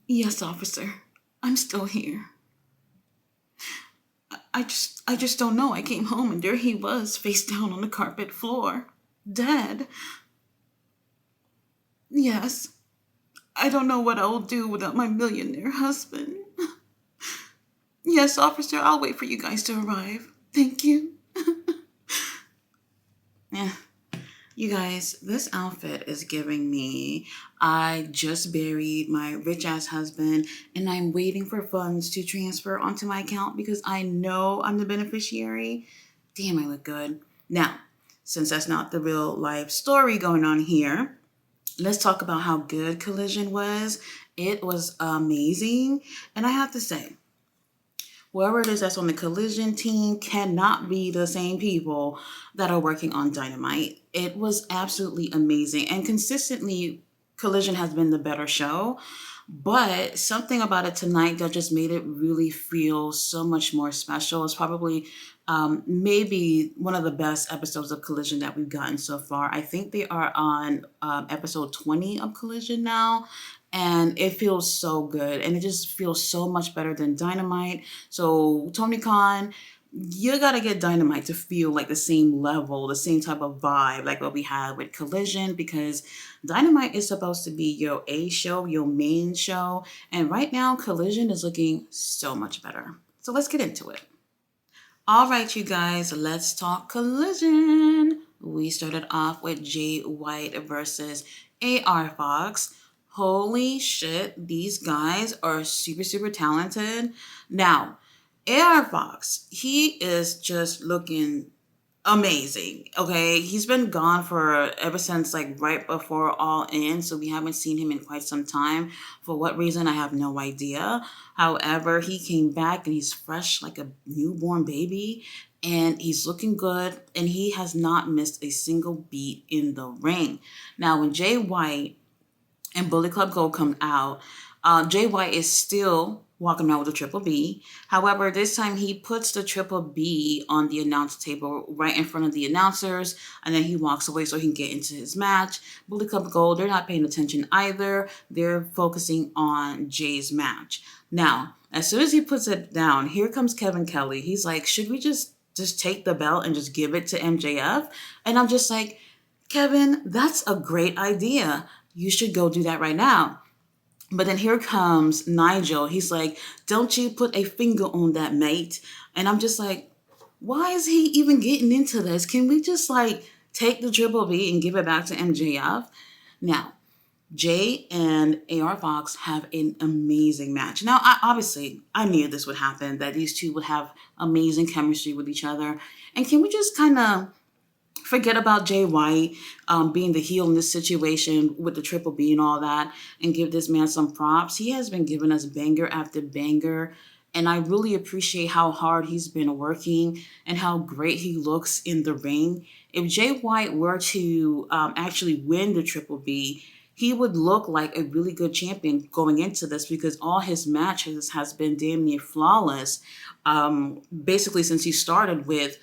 Yes, officer. I'm still here. I just don't know. I came home and there he was, face down on the carpet floor. Dead. Yes. I don't know what I'll do without my millionaire husband. Yes, officer, I'll wait for you guys to arrive. Thank you. Yeah. You guys, this outfit is giving me I just buried my rich ass husband and I'm waiting for funds to transfer onto my account because I know I'm the beneficiary. Damn, I look good. Now, since that's not the real life story going on here, let's talk about how good Collision was. It was amazing. And I have to say, whoever it is that's on the Collision team cannot be the same people that are working on Dynamite. It was absolutely amazing. And consistently, Collision has been the better show. But something about it tonight that just made it really feel so much more special. It's probably maybe one of the best episodes of Collision that we've gotten so far. I think they are on episode 20 of Collision now. And it feels so good. And it just feels so much better than Dynamite. So, Tony Khan, you gotta get Dynamite to feel like the same level, the same type of vibe like what we had with Collision, because Dynamite is supposed to be your A show, your main show, and right now Collision is looking so much better. So let's get into it. All right, you guys, let's talk Collision. We started off with Jay White versus AR Fox. Holy shit, these guys are super, super talented. Now, AR Fox, he is just looking amazing. Okay, he's been gone for ever since like right before All In, so we haven't seen him in quite some time. For what reason, I have no idea. However, he came back and he's fresh like a newborn baby, and he's looking good, and he has not missed a single beat in the ring. Now, when Jay White and Bullet Club Gold come out, Jay White is still walking around with a triple B. However, this time he puts the triple B on the announce table right in front of the announcers, and then he walks away so he can get into his match. Bullet Club Gold, they're not paying attention either. They're focusing on Jay's match. Now, as soon as he puts it down, here comes Kevin Kelly. He's like, should we just take the belt and just give it to MJF? And I'm just like, Kevin, that's a great idea. You should go do that right now. But then here comes Nigel. He's like, don't you put a finger on that, mate. And I'm just like, why is he even getting into this? Can we just like take the triple B and give it back to MJF? Now, Jay and AR Fox have an amazing match. Now, I knew this would happen, that these two would have amazing chemistry with each other. And can we just kind of forget about Jay White being the heel in this situation with the triple B and all that, and give this man some props? He has been giving us banger after banger, and I really appreciate how hard he's been working and how great he looks in the ring. If Jay White were to actually win the triple B, he would look like a really good champion going into this, because all his matches has been damn near flawless, basically since he started with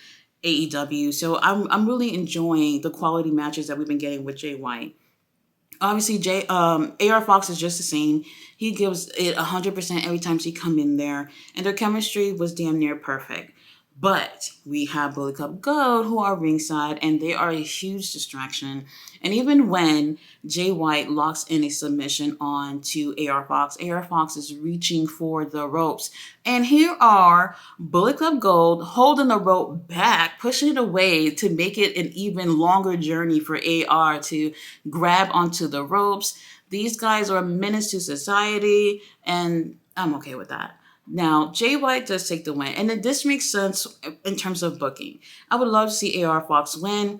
AEW. So I'm really enjoying the quality matches that we've been getting with Jay White. Obviously, AR Fox is just the same. He gives it 100% every time she come in there, and their chemistry was damn near perfect. But we have Bullet Club Gold who are ringside, and they are a huge distraction. And even when Jay White locks in a submission on to AR Fox is reaching for the ropes. And here are Bullet Club Gold holding the rope back, pushing it away to make it an even longer journey for AR to grab onto the ropes. These guys are a menace to society, and I'm okay with that. Now, Jay White does take the win, and then this makes sense in terms of booking. I would love to see AR Fox win,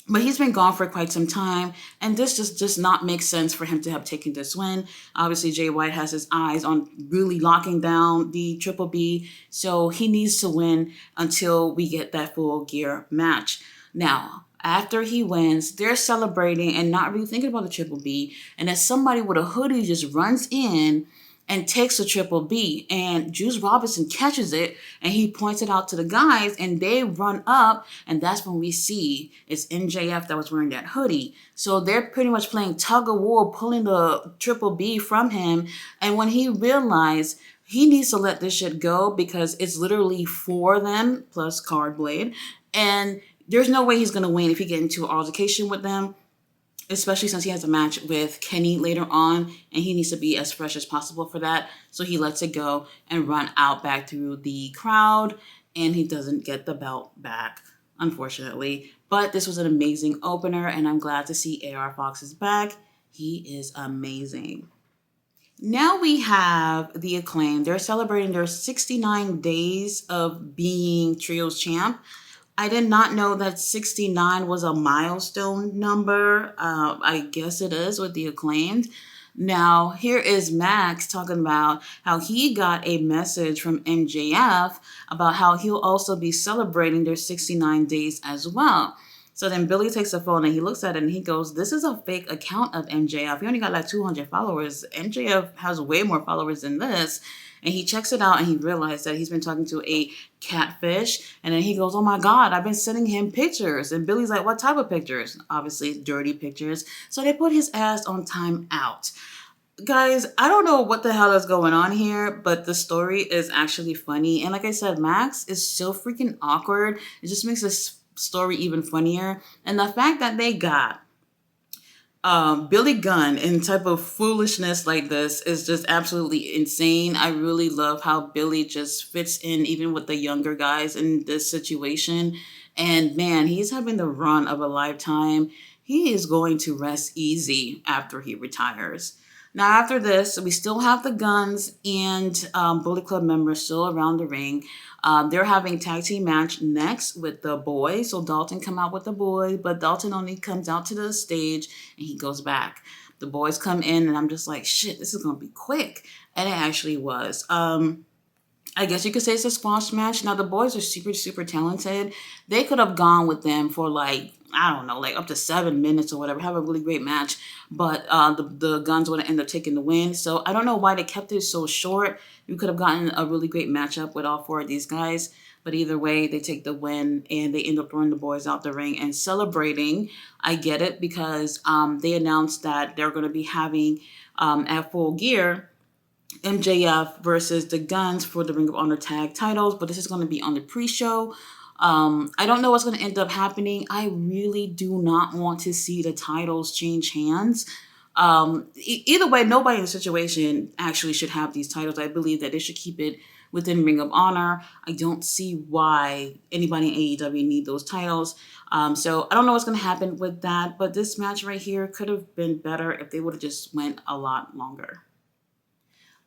but he's been gone for quite some time, and this just does not make sense for him to have taken this win. Obviously, Jay White has his eyes on really locking down the Triple B, so he needs to win until we get that full gear match. Now, after he wins, they're celebrating and not really thinking about the Triple B, and then somebody with a hoodie just runs in and takes a triple B. And Juice Robinson catches it and he points it out to the guys and they run up. And that's when we see it's MJF that was wearing that hoodie. So they're pretty much playing tug of war, pulling the triple B from him. And when he realized he needs to let this shit go because it's literally for them plus Card Blade. And there's no way he's going to win if he gets into an altercation with them, especially since he has a match with Kenny later on and he needs to be as fresh as possible for that. So he lets it go and run out back through the crowd and he doesn't get the belt back, unfortunately. But this was an amazing opener and I'm glad to see AR Fox is back. He is amazing. Now we have the Acclaim. They're celebrating their 69 days of being Trios champ. I did not know that 69 was a milestone number. I guess it is with the Acclaimed. Now, here is Max talking about how he got a message from MJF about how he'll also be celebrating their 69 days as well. So then Billy takes the phone and he looks at it and he goes, this is a fake account of MJF. He only got like 200 followers. MJF has way more followers than this. And he checks it out and he realized that he's been talking to a catfish. And then he goes, oh my God, I've been sending him pictures. And Billy's like, what type of pictures? Obviously, dirty pictures. So they put his ass on timeout. Guys, I don't know what the hell is going on here, but the story is actually funny. And like I said, Max is so freaking awkward. It just makes this story even funnier. And the fact that they got Billy Gunn in type of foolishness like this is just absolutely insane. I really love how Billy just fits in even with the younger guys in this situation. And man, he's having the run of a lifetime. He is going to rest easy after he retires. Now, after this, we still have the Guns and Bullet Club members still around the ring. They're having a tag team match next with the boys. So Dalton come out with the boys, but Dalton only comes out to the stage and he goes back. The boys come in and I'm just like, shit, this is going to be quick. And it actually was. I guess you could say it's a squash match. Now, the boys are super, super talented. They could have gone with them for like, I don't know, like up to 7 minutes or whatever, have a really great match. But the Guns would have ended up taking the win. So I don't know why they kept it so short. You could have gotten a really great matchup with all 4 of these guys. But either way, they take the win and they end up throwing the boys out the ring and celebrating. I get it because they announced that they're going to be having at Full Gear MJF versus the Guns for the Ring of Honor tag titles. But this is going to be on the pre-show. I don't know what's going to end up happening. I really do not want to see the titles change hands. Either way, nobody in the situation actually should have these titles. I believe that they should keep it within Ring of Honor. I don't see why anybody in AEW need those titles. So I don't know what's going to happen with that. But this match right here could have been better if they would have just went a lot longer.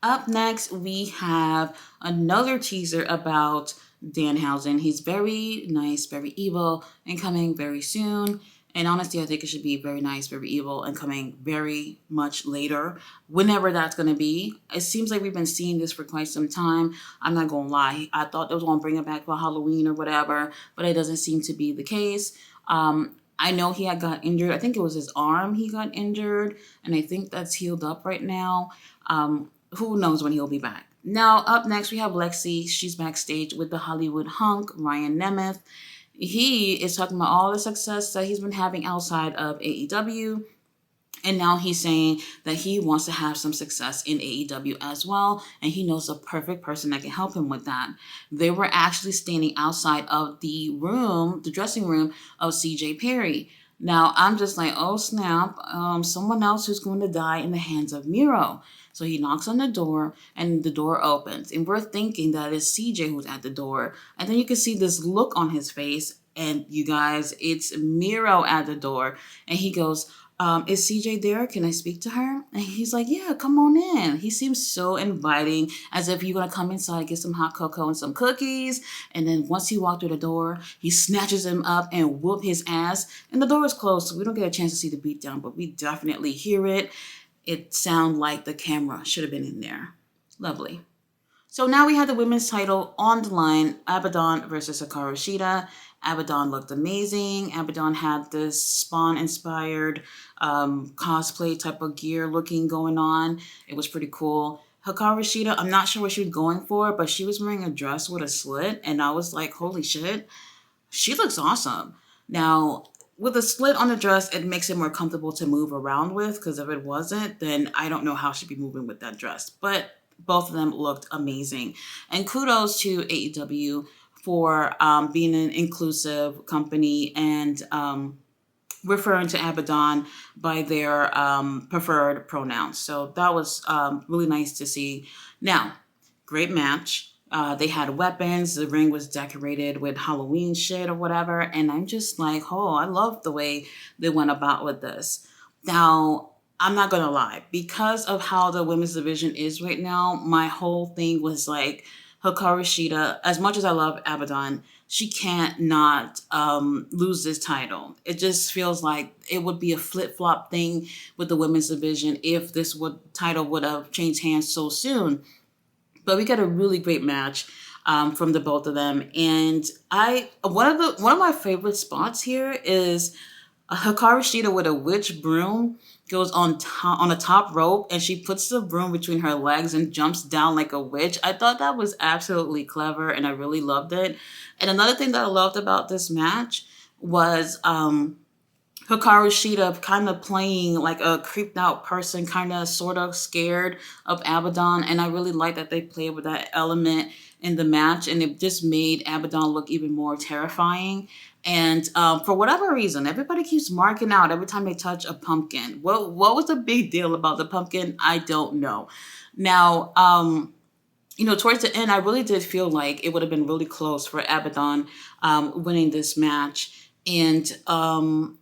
Up next, we have another teaser about Danhausen. He's very nice, very evil, and coming very soon. And honestly, I think it should be very nice, very evil, and coming very much later, whenever that's going to be. It seems like we've been seeing this for quite some time. I'm not going to lie. I thought they was going to bring it back for Halloween or whatever, but it doesn't seem to be the case. I know he had got injured. I think it was his arm he got injured, and I think that's healed up right now. Who knows when he'll be back. Now, up next, we have Lexi. She's backstage with the Hollywood hunk, Ryan Nemeth. He is talking about all the success that he's been having outside of AEW. And now he's saying that he wants to have some success in AEW as well. And he knows a perfect person that can help him with that. They were actually standing outside of the room, the dressing room of CJ Perry. Now, I'm just like, oh, snap. Someone else who's going to die in the hands of Miro. So he knocks on the door and the door opens. And we're thinking that it's CJ who's at the door. And then you can see this look on his face. And you guys, it's Miro at the door. And he goes, is CJ there? Can I speak to her? And he's like, yeah, come on in. He seems so inviting, as if you're going to come inside, get some hot cocoa and some cookies. And then once he walked through the door, he snatches him up and whoop his ass. And the door is closed, so we don't get a chance to see the beatdown, but we definitely hear it. It sounds like the camera should have been in there. Lovely. So now we have the women's title on the line, Abaddon versus Hikaru Shida. Abaddon looked amazing. Abaddon had this Spawn-inspired cosplay type of gear looking going on. It was pretty cool. Hikaru Shida, I'm not sure what she was going for, but she was wearing a dress with a slit, and I was like, holy shit, she looks awesome. Now, with a slit on the dress, it makes it more comfortable to move around with, because if it wasn't, then I don't know how she'd be moving with that dress. But both of them looked amazing. And kudos to AEW for being an inclusive company and referring to Abaddon by their preferred pronouns. So that was really nice to see. Now, great match. They had weapons. The ring was decorated with Halloween shit or whatever. And I'm just like, oh, I love the way they went about with this. Now, I'm not going to lie. Because of how the women's division is right now, my whole thing was like, Hikaru Shida, as much as I love Abaddon, she can't not lose this title. It just feels like it would be a flip-flop thing with the women's division if this title would have changed hands so soon. But we got a really great match from the both of them, and one of my favorite spots here is Hikaru Shida with a witch broom goes on a top rope, and she puts the broom between her legs and jumps down like a witch. I thought that was absolutely clever, and I really loved it. And another thing that I loved about this match was Hikaru Shida kind of playing like a creeped out person, kind of sort of scared of Abaddon. And I really like that they played with that element in the match, and it just made Abaddon look even more terrifying. And for whatever reason, everybody keeps marking out every time they touch a pumpkin. What was the big deal about the pumpkin? I don't know. Now, towards the end, I really did feel like it would have been really close for Abaddon winning this match. And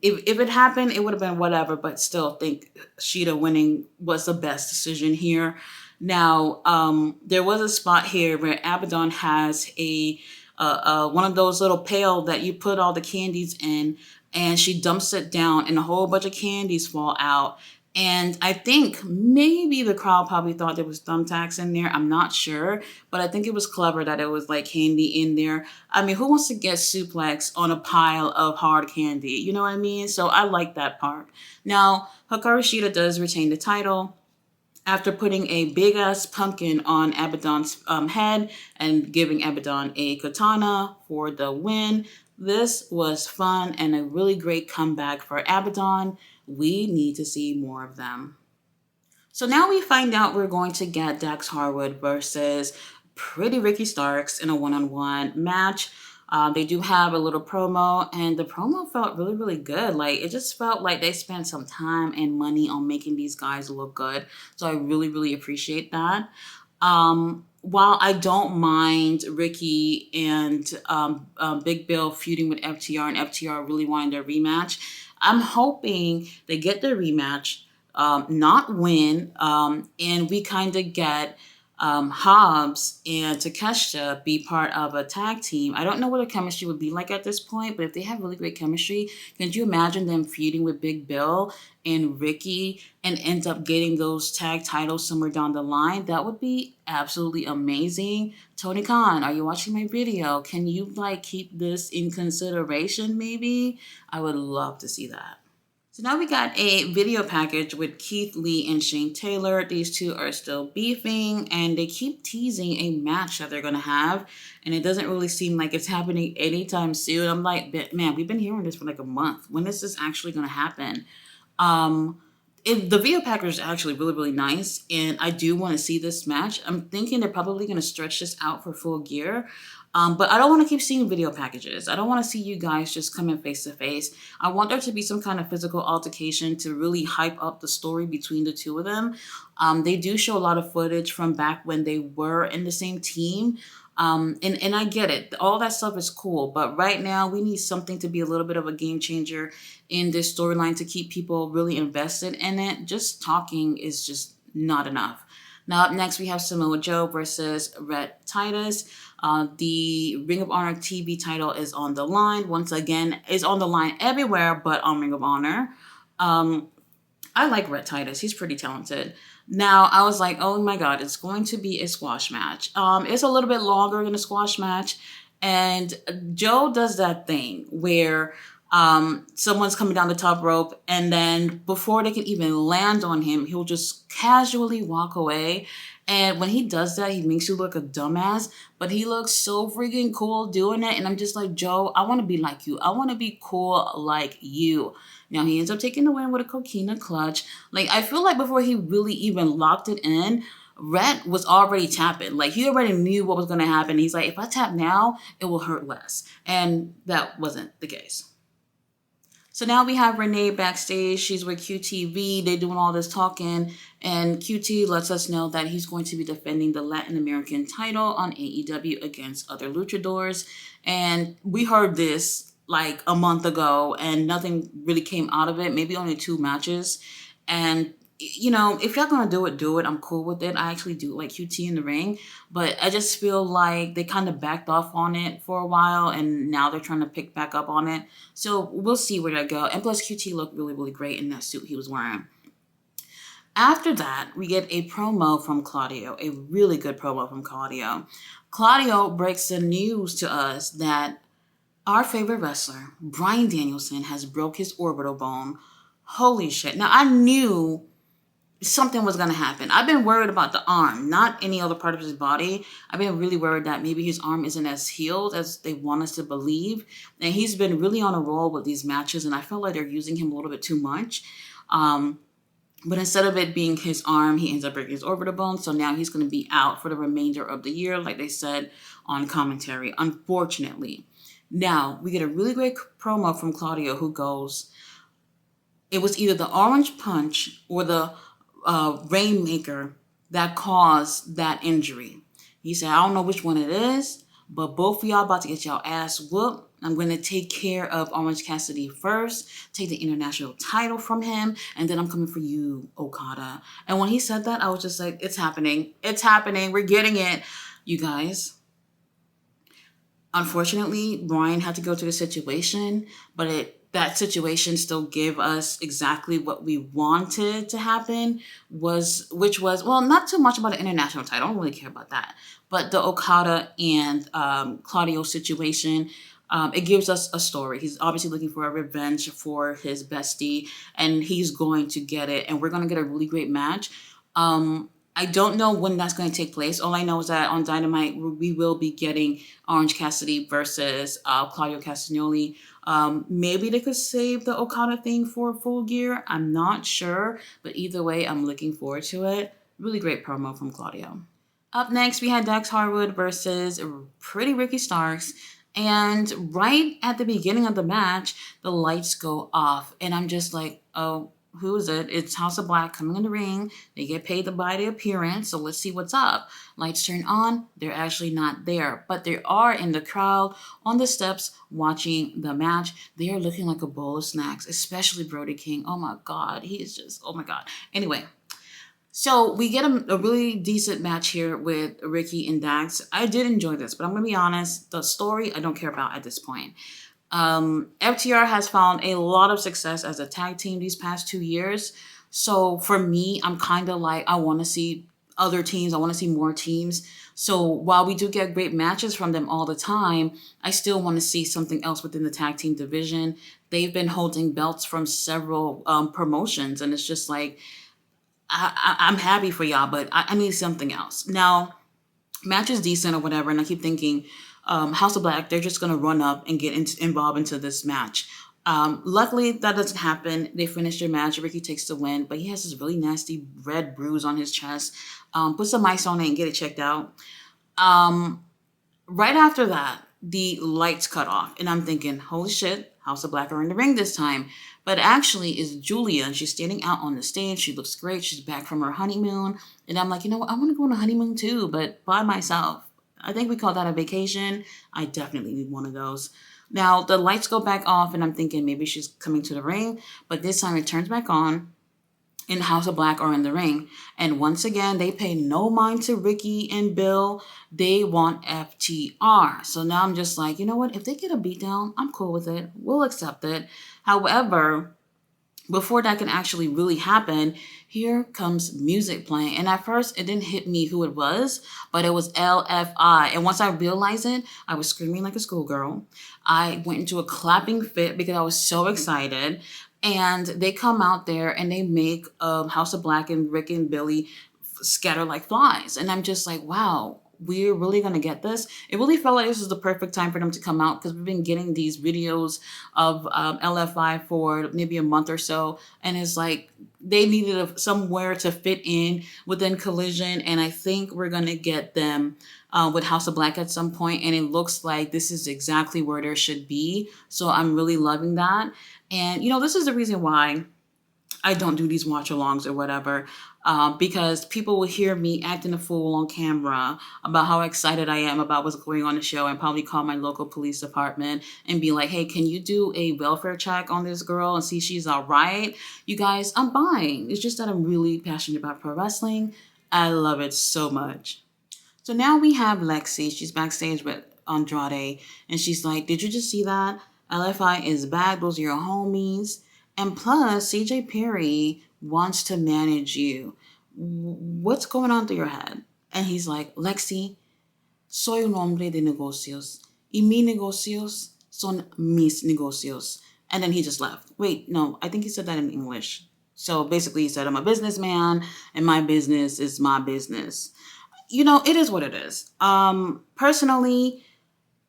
if it happened, it would have been whatever, but still think Shida winning was the best decision here. Now, there was a spot here where Abaddon has a one of those little pail that you put all the candies in, and she dumps it down, and a whole bunch of candies fall out. And I think maybe the crowd probably thought there was thumbtacks in there. I'm not sure, but I think it was clever that it was like candy in there. I mean, who wants to get suplexed on a pile of hard candy? You know what I mean? So I like that part. Now, Hikaru Shida does retain the title after putting a big ass pumpkin on Abaddon's head and giving Abaddon a katana for the win. This was fun and a really great comeback for Abaddon. We need to see more of them. So now we find out we're going to get Dax Harwood versus Pretty Ricky Starks in a one-on-one match. They do have a little promo, and the promo felt really, really good. Like, it just felt like they spent some time and money on making these guys look good. So I really, really appreciate that. While I don't mind Ricky and Big Bill feuding with FTR and FTR really wanting their rematch, I'm hoping they get their rematch, not win, and we kind of get Hobbs and Takeshita be part of a tag team. I don't know what the chemistry would be like at this point, but if they have really great chemistry, can you imagine them feuding with Big Bill and Ricky and end up getting those tag titles somewhere down the line? That would be absolutely amazing. Tony Khan, are you watching my video? Can you keep this in consideration maybe? I would love to see that. So now we got a video package with Keith Lee and Shane Taylor. These two are still beefing, and they keep teasing a match that they're going to have, and it doesn't really seem like it's happening anytime soon. I'm like, man, we've been hearing this for like a month. When is this actually going to happen? The video package is actually really, really nice, and I do want to see this match. I'm thinking they're probably going to stretch this out for Full Gear. But I don't want to keep seeing video packages. I don't want to see you guys just come in face to face. I want there to be some kind of physical altercation to really hype up the story between the two of them. They do show a lot of footage from back when they were in the same team. And I get it. All that stuff is cool. But right now, we need something to be a little bit of a game changer in this storyline to keep people really invested in it. Just talking is just not enough. Now, up next, we have Samoa Joe versus Red Titus. The Ring of Honor TV title is on the line. Once again, it's on the line everywhere but on Ring of Honor. I like Red Titus. He's pretty talented. Now, I was like, oh my God, it's going to be a squash match. It's a little bit longer than a squash match. And Joe does that thing where Someone's coming down the top rope, and then before they can even land on him, he'll just casually walk away. And when he does that, he makes you look a dumbass, but he looks so freaking cool doing it. And I'm just like, Joe, I want to be like you. I want to be cool like you. Now, he ends up taking the win with a coquina clutch. Like, I feel like before he really even locked it in, Red was already tapping. Like, he already knew what was going to happen. He's like, if I tap now, it will hurt less. And that wasn't the case. So now we have Renee backstage. She's with QTV. They're doing all this talking. And QT lets us know that he's going to be defending the Latin American title on AEW against other luchadors. And we heard this like a month ago, and nothing really came out of it. Maybe only 2 matches. And you know, if y'all gonna do it. I'm cool with it. I actually do like QT in the ring, but I just feel like they kind of backed off on it for a while, and now they're trying to pick back up on it. So we'll see where that go. And plus, QT looked really, really great in that suit he was wearing. After that, we get a promo from Claudio, a really good promo from Claudio. Claudio breaks the news to us that our favorite wrestler, Bryan Danielson, has broke his orbital bone. Holy shit. Now, I knew something was going to happen. I've been worried about the arm, not any other part of his body. I've been really worried that maybe his arm isn't as healed as they want us to believe. And he's been really on a roll with these matches, and I felt like they're using him a little bit too much. But instead of it being his arm, he ends up breaking his orbital bone. So now he's going to be out for the remainder of the year, like they said on commentary, unfortunately. Now, we get a really great promo from Claudio who goes, it was either the orange punch or the Rainmaker that caused that injury. He said, I don't know which one it is, but both of y'all about to get y'all ass whooped. I'm going to take care of Orange Cassidy first, take the international title from him, and then I'm coming for you, Okada. And when he said that, I was just like, it's happening. It's happening. We're getting it. You guys. Unfortunately, Bryan had to go to the situation, but that situation still gave us exactly what we wanted to happen, which was, well, not too much about the international title. I don't really care about that. But the Okada and Claudio situation, it gives us a story. He's obviously looking for a revenge for his bestie, and he's going to get it. And we're going to get a really great match. I don't know when that's going to take place. All I know is that on Dynamite, we will be getting Orange Cassidy versus Claudio Castagnoli. Maybe they could save the Okada thing for Full Gear. I'm not sure. But either way, I'm looking forward to it. Really great promo from Claudio. Up next, we had Dax Harwood versus Pretty Ricky Starks. And right at the beginning of the match, the lights go off. And I'm just like, oh, who is it? It's House of Black coming in the ring. They get paid by the appearance, so let's see what's up. Lights turn on. They're actually not there, but they are in the crowd on the steps watching the match. They are looking like a bowl of snacks, especially Brody King. Oh my God, he is just, oh my God. Anyway, so we get a really decent match here with Ricky and Dax. I did enjoy this, but I'm going to be honest, the story I don't care about at this point. FTR has found a lot of success as a tag team these past 2 years. So for me, I'm kind of like, I want to see other teams. I want to see more teams. So while we do get great matches from them all the time, I still want to see something else within the tag team division. They've been holding belts from several promotions, and it's just like, I'm happy for y'all, but I need something else. Now, match is decent or whatever, and I keep thinking, House of Black, they're just going to run up and get involved into this match. Luckily, that doesn't happen. They finish their match. Ricky takes the win, but he has this really nasty red bruise on his chest. Put some ice on it and get it checked out. Right after that, the lights cut off, and I'm thinking, holy shit, House of Black are in the ring this time. But actually, it's Julia, and she's standing out on the stage. She looks great. She's back from her honeymoon. And I'm like, you know what? I want to go on a honeymoon too, but by myself. I think we call that a vacation. I definitely need one of those. Now, the lights go back off, and I'm thinking maybe she's coming to the ring. But this time it turns back on, and House of Black are in the ring. And once again, they pay no mind to Ricky and Bill. They want FTR. So now I'm just like, you know what? If they get a beatdown, I'm cool with it. We'll accept it. However, before that can actually really happen, here comes music playing. And at first, it didn't hit me who it was, but it was LFI. And once I realized it, I was screaming like a schoolgirl. I went into a clapping fit because I was so excited. And they come out there and they make House of Black and Rick and Billy scatter like flies. And I'm just like, wow, we're really going to get this. It really felt like this was the perfect time for them to come out because we've been getting these videos of LFI for maybe a month or so. And it's like they needed somewhere to fit in within Collision. And I think we're going to get them with House of Black at some point. And it looks like this is exactly where there should be. So I'm really loving that. And, this is the reason why I don't do these watch alongs or whatever, because people will hear me acting a fool on camera about how excited I am about what's going on in the show and probably call my local police department and be like, hey, can you do a welfare check on this girl and see she's all right? You guys, I'm buying. It's just that I'm really passionate about pro wrestling. I love it so much. So now we have Lexi. She's backstage with Andrade, and she's like, did you just see that? LFI is back. Those are your homies. And plus, CJ Perry wants to manage you. What's going on through your head? And he's like, Lexi, soy un hombre de negocios. Y mis negocios son mis negocios. And then he just left. Wait, no, I think he said that in English. So basically he said, I'm a businessman and my business is my business. It is what it is. Personally,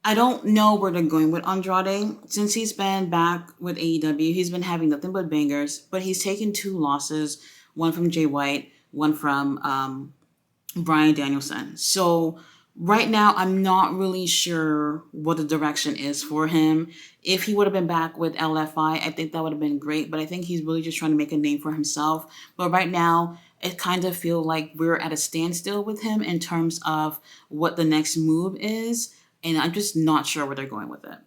I don't know where they're going with Andrade. Since he's been back with AEW, he's been having nothing but bangers, but he's taken 2 losses, one from Jay White, one from Bryan Danielson. So right now, I'm not really sure what the direction is for him. If he would have been back with LFI, I think that would have been great, but I think he's really just trying to make a name for himself. But right now, it kind of feels like we're at a standstill with him in terms of what the next move is. And I'm just not sure where they're going with it.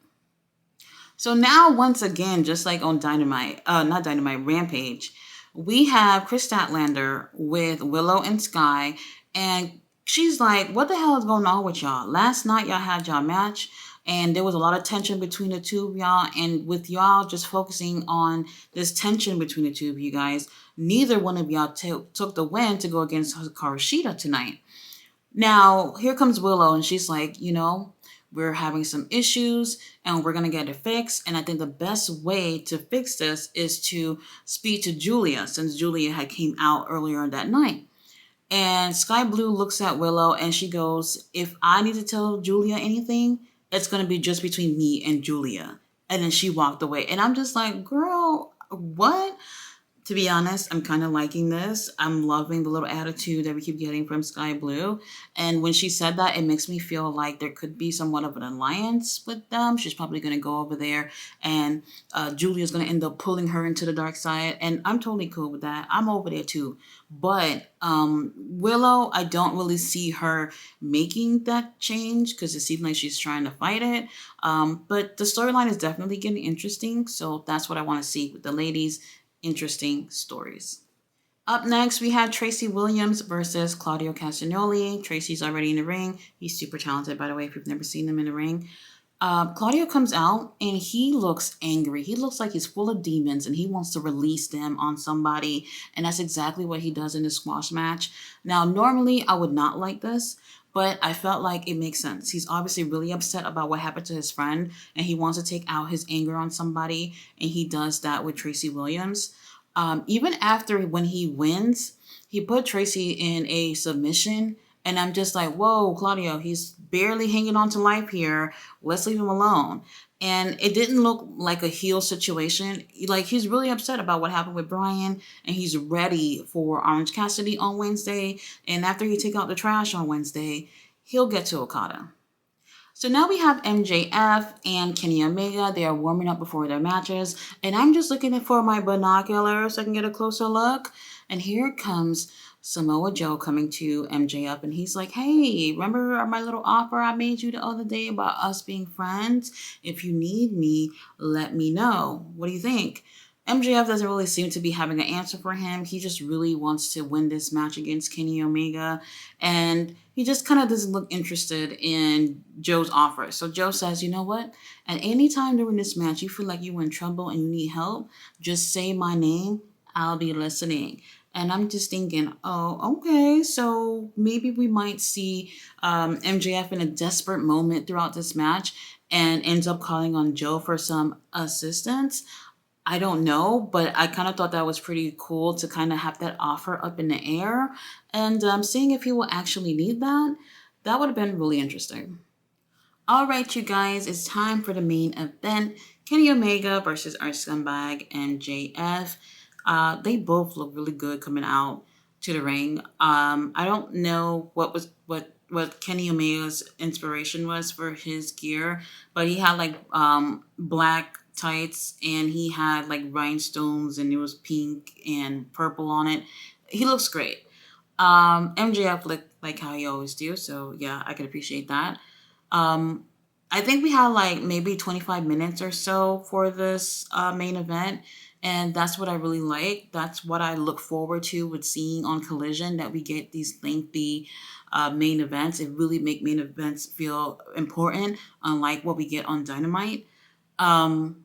So now, once again, just like on Rampage, we have Chris Statlander with Willow and Sky. And she's like, what the hell is going on with y'all? Last night, y'all had y'all match. And there was a lot of tension between the two of y'all. And with y'all just focusing on this tension between the two of you guys, neither one of y'all took the win to go against Hikaru Shida tonight. Now, here comes Willow, and she's like, we're having some issues and we're going to get it fixed. And I think the best way to fix this is to speak to Julia, since Julia had came out earlier that night. And Sky Blue looks at Willow and she goes, if I need to tell Julia anything, it's going to be just between me and Julia. And then she walked away. And I'm just like, girl, what? To be honest, I'm kind of liking this. I'm loving the little attitude that we keep getting from Sky Blue. And when she said that, it makes me feel like there could be somewhat of an alliance with them. She's probably going to go over there and Julia's going to end up pulling her into the dark side. And I'm totally cool with that. I'm over there too. But Willow, I don't really see her making that change because it seems like she's trying to fight it. But the storyline is definitely getting interesting. So that's what I want to see with the ladies. Interesting stories. Up next, we have Tracy Williams versus Claudio Castagnoli. Tracy's already in the ring. He's super talented, by the way, if you've never seen him in the ring. Claudio comes out and he looks angry. He looks like he's full of demons and he wants to release them on somebody. And that's exactly what he does in the squash match. Now, normally I would not like this, but I felt like it makes sense. He's obviously really upset about what happened to his friend and he wants to take out his anger on somebody. And he does that with Tracy Williams. Even after when he wins, he put Tracy in a submission. And I'm just like, whoa, Claudio, he's barely hanging on to life here. Let's leave him alone. And it didn't look like a heel situation. Like, he's really upset about what happened with Bryan, and he's ready for Orange Cassidy on Wednesday. And after he take out the trash on Wednesday, he'll get to Okada. So now we have MJF and Kenny Omega. They are warming up before their matches. And I'm just looking for my binoculars so I can get a closer look. And here comes Samoa Joe coming to MJF. And he's like, hey, remember my little offer I made you the other day about us being friends? If you need me, let me know. What do you think? MJF doesn't really seem to be having an answer for him. He just really wants to win this match against Kenny Omega. And he just kind of doesn't look interested in Joe's offer. So Joe says, you know what? At any time during this match, you feel like you're in trouble and you need help, just say my name. I'll be listening. And I'm just thinking, oh, okay, so maybe we might see MJF in a desperate moment throughout this match and ends up calling on Joe for some assistance. I don't know, but I kind of thought that was pretty cool to kind of have that offer up in the air and seeing if he will actually need that. That would have been really interesting. All right, you guys, it's time for the main event. Kenny Omega versus our scumbag MJF. They both look really good coming out to the ring. I don't know what Kenny Omega's inspiration was for his gear, but he had like black tights and he had like rhinestones and it was pink and purple on it. He looks great. MJF looked like how he always do, so yeah, I could appreciate that. Um, I think we had like maybe 25 minutes or so for this main event. And that's what I really like. That's what I look forward to with seeing on Collision, that we get these lengthy main events. It really make main events feel important, unlike what we get on Dynamite. Um,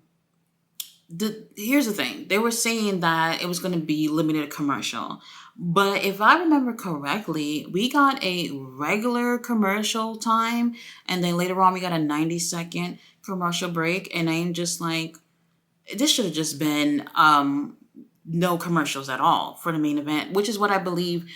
Here's the thing. They were saying that it was going to be limited commercial. But if I remember correctly, we got a regular commercial time and then later on we got a 90-second commercial break and I'm just like, this should have just been no commercials at all for the main event, which is what I believe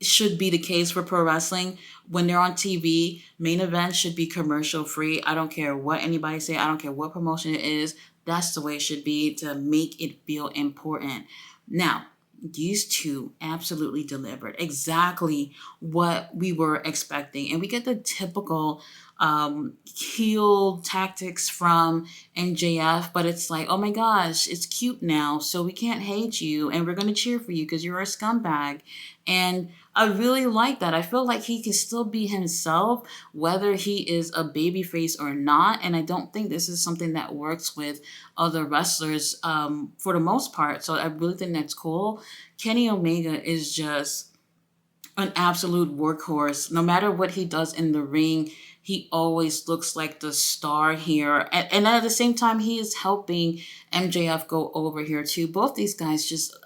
should be the case for pro wrestling. When they're on TV, main events should be commercial free. I don't care what anybody say. I don't care what promotion it is. That's the way it should be to make it feel important. Now, these two absolutely delivered exactly what we were expecting. And we get the typical heel tactics from MJF, but it's like, oh my gosh, it's cute now, so we can't hate you and we're going to cheer for you because you're a scumbag. And I really like that. I feel like he can still be himself, whether he is a babyface or not. And I don't think this is something that works with other wrestlers for the most part. So I really think that's cool. Kenny Omega is just an absolute workhorse. No matter what he does in the ring, he always looks like the star here. And at the same time, he is helping MJF go over here too. Both these guys just,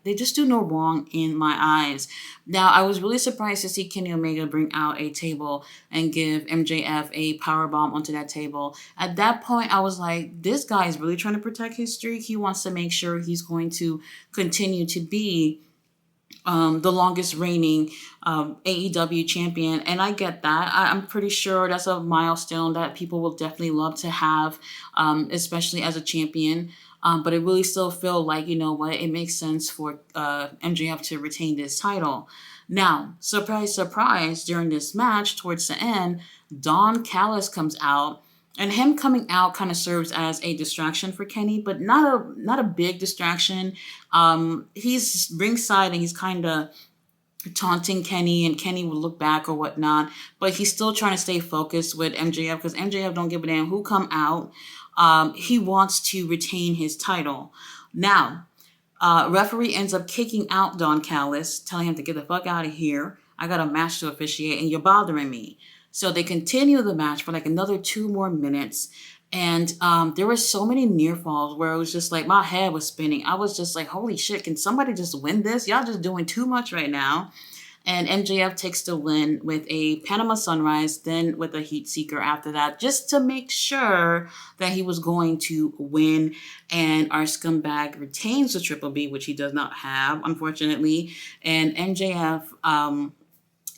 they just do no wrong in my eyes. Now, I was really surprised to see Kenny Omega bring out a table and give MJF a power bomb onto that table. At that point, I was like, this guy is really trying to protect his streak. He wants to make sure he's going to continue to be the longest reigning AEW champion. And I get that. I'm pretty sure that's a milestone that people will definitely love to have, especially as a champion. But it really still feel like, you know what, it makes sense for MJF to retain this title. Now, surprise, surprise, during this match, towards the end, Don Callis comes out. And him coming out kind of serves as a distraction for Kenny, but not a big distraction. He's ringside and he's kind of taunting Kenny, and Kenny will look back or whatnot, but he's still trying to stay focused with MJF because MJF don't give a damn who come out. He wants to retain his title. Now, referee ends up kicking out Don Callis, telling him to get the fuck out of here. I got a match to officiate and you're bothering me. So they continue the match for like another 2 more minutes. And there were so many near falls where it was just like my head was spinning. I was just like, holy shit, can somebody just win this? Y'all just doing too much right now. And MJF takes the win with a Panama Sunrise, then with a Heat Seeker after that, just to make sure that he was going to win. And our scumbag retains the Triple B, which he does not have, unfortunately. And MJF,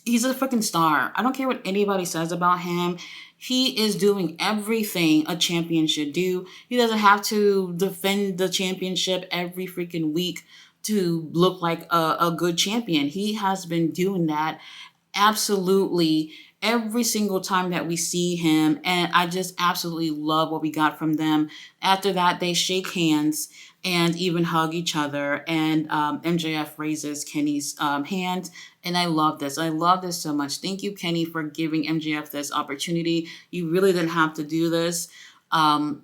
he's a freaking star. I don't care what anybody says about him. He is doing everything a champion should do. He doesn't have to defend the championship every freaking week to look like a good champion. He has been doing that absolutely every single time that we see him. And I just absolutely love what we got from them. After that, they shake hands and even hug each other. And MJF raises Kenny's hand. And I love this. I love this so much. Thank you, Kenny, for giving MJF this opportunity. You really didn't have to do this.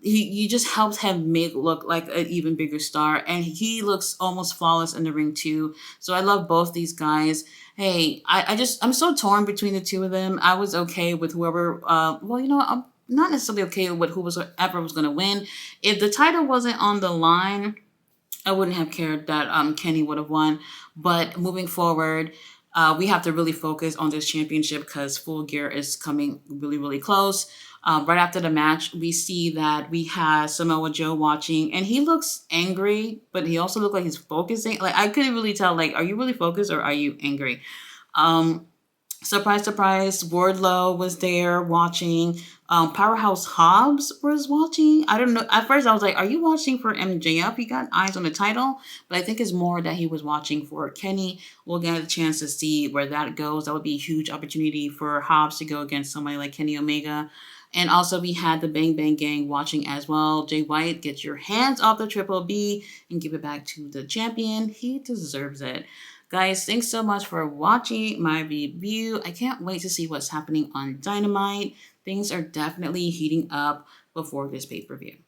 He just helps him make look like an even bigger star, and he looks almost flawless in the ring too. So I love both these guys. Hey, I'm so torn between the two of them. I was okay with whoever. Well, I'm not necessarily okay with whoever was going to win. If the title wasn't on the line, I wouldn't have cared that Kenny would have won. But moving forward, we have to really focus on this championship because Full Gear is coming really, really close. Right after the match, we see that we have Samoa Joe watching, and he looks angry, but he also looks like he's focusing. Like I couldn't really tell. Like, are you really focused or are you angry? Um, Surprise, surprise, Wardlow was there watching. Powerhouse Hobbs was watching. I don't know. At first, I was like, are you watching for MJF? He got eyes on the title. But I think it's more that he was watching for Kenny. We'll get a chance to see where that goes. That would be a huge opportunity for Hobbs to go against somebody like Kenny Omega. And also, we had the Bang Bang Gang watching as well. Jay White, get your hands off the Triple B and give it back to the champion. He deserves it. Guys, thanks so much for watching my review. I can't wait to see what's happening on Dynamite. Things are definitely heating up before this pay-per-view.